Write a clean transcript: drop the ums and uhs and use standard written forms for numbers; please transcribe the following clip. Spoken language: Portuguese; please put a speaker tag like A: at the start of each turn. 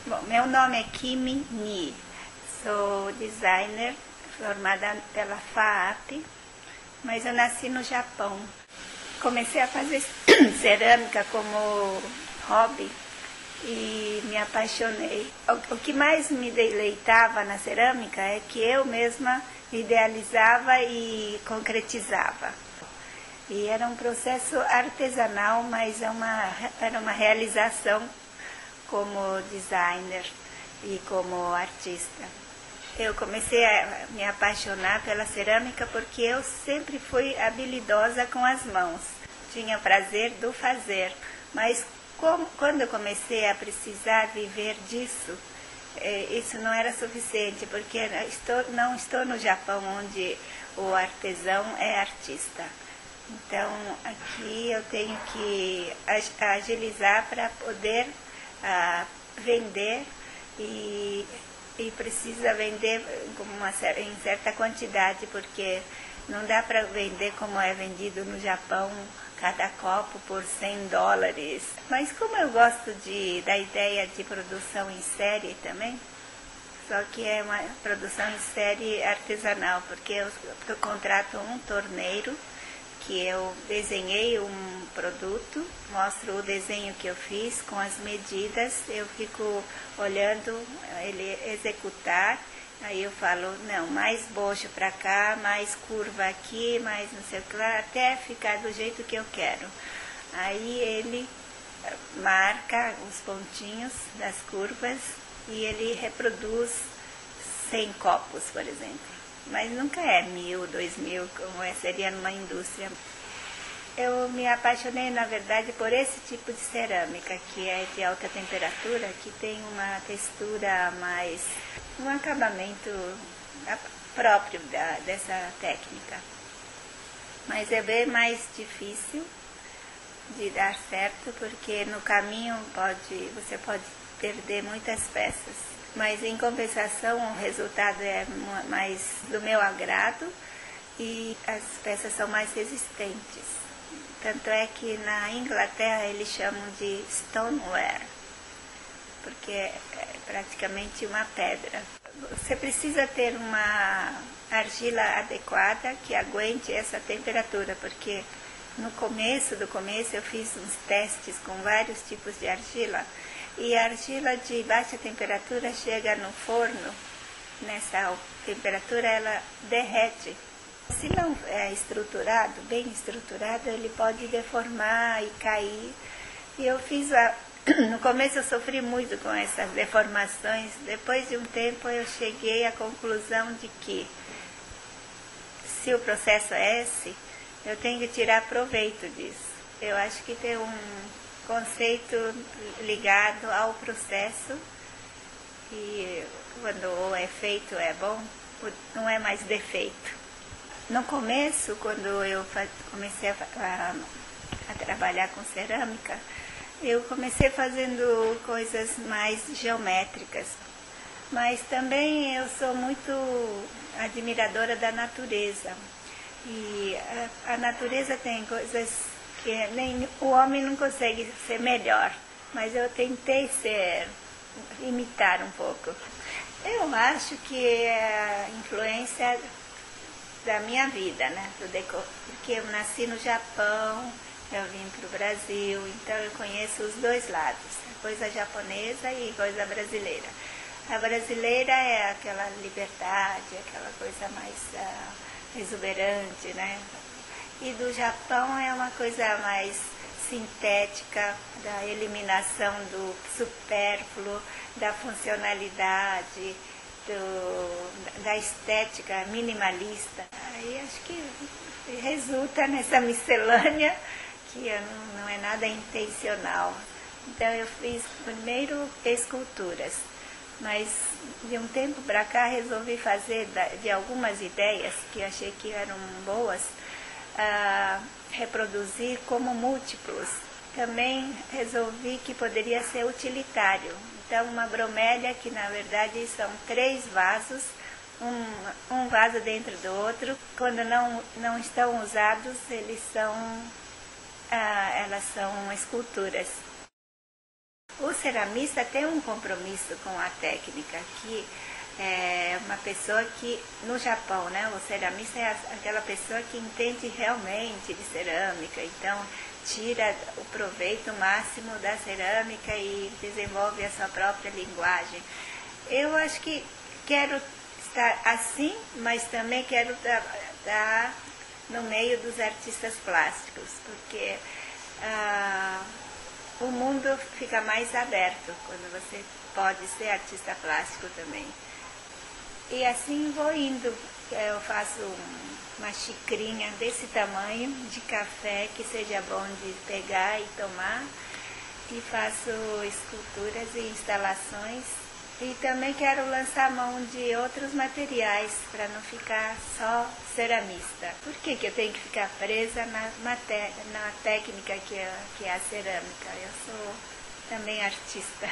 A: Bom, meu nome é Kimi Ni, sou designer formada pela FAAP, mas eu nasci no Japão. Comecei a fazer cerâmica como hobby e me apaixonei. O que mais me deleitava na cerâmica é que eu mesma idealizava e concretizava. E era um processo artesanal, mas era uma realização como designer e como artista. Eu comecei a me apaixonar pela cerâmica porque eu sempre fui habilidosa com as mãos. Tinha prazer do fazer, mas quando eu comecei a precisar viver disso, isso não era suficiente, porque não estou no Japão onde o artesão é artista. Então aqui eu tenho que agilizar para poder vender e precisa vender em certa quantidade, porque não dá para vender como é vendido no Japão, cada copo por $100. Mas como eu gosto da ideia de produção em série também, só que é uma produção em série artesanal, porque eu contrato um torneiro, que eu desenhei um produto, mostro o desenho que eu fiz com as medidas, eu fico olhando ele executar, aí eu falo, não, mais bojo para cá, mais curva aqui, mais não sei o que lá, até ficar do jeito que eu quero. Aí ele marca os pontinhos das curvas e ele reproduz 100 copos, por exemplo. Mas nunca é 1.000, 2.000, como seria numa indústria. Eu me apaixonei, na verdade, por esse tipo de cerâmica, que é de alta temperatura, que tem uma textura mais, um acabamento próprio dessa técnica. Mas é bem mais difícil de dar certo, porque no caminho você pode perder muitas peças. Mas em compensação o resultado é mais do meu agrado e as peças são mais resistentes. Tanto é que na Inglaterra eles chamam de stoneware, porque é praticamente uma pedra. Você precisa ter uma argila adequada que aguente essa temperatura, porque no começo eu fiz uns testes com vários tipos de argila, e a argila de baixa temperatura chega no forno, nessa temperatura ela derrete. Se não é estruturado, bem estruturado, ele pode deformar e cair. E eu fiz, no começo eu sofri muito com essas deformações, depois de um tempo eu cheguei à conclusão de que, se o processo é esse, eu tenho que tirar proveito disso. Eu acho que tem um conceito ligado ao processo, e quando o efeito é bom, não é mais defeito. No começo, quando eu comecei a trabalhar com cerâmica, eu comecei fazendo coisas mais geométricas, mas também eu sou muito admiradora da natureza, e a natureza tem coisas que nem o homem não consegue ser melhor, mas eu tentei imitar um pouco. Eu acho que é a influência da minha vida, né? Porque eu nasci no Japão, eu vim para o Brasil, então eu conheço os dois lados, coisa japonesa e coisa brasileira. A brasileira é aquela liberdade, aquela coisa mais exuberante, né? E do Japão é uma coisa mais sintética, da eliminação do supérfluo, da funcionalidade, da estética minimalista. Aí acho que resulta nessa miscelânea que não é nada intencional. Então eu fiz primeiro esculturas, mas de um tempo para cá resolvi fazer de algumas ideias que achei que eram boas, reproduzir como múltiplos. Também resolvi que poderia ser utilitário. Então uma bromélia que na verdade são 3 vasos, um vaso dentro do outro. Quando não estão usados, elas são esculturas. O ceramista tem um compromisso com a técnica, que é uma pessoa que, no Japão, né, o ceramista é aquela pessoa que entende realmente de cerâmica, então tira o proveito máximo da cerâmica e desenvolve a sua própria linguagem. Eu acho que quero estar assim, mas também quero estar no meio dos artistas plásticos, porque o mundo fica mais aberto quando você pode ser artista plástico também. E assim vou indo. Eu faço uma xicrinha desse tamanho de café que seja bom de pegar e tomar. E faço esculturas e instalações. E também quero lançar mão de outros materiais para não ficar só ceramista. Por que eu tenho que ficar presa na técnica que é a cerâmica? Eu sou também artista.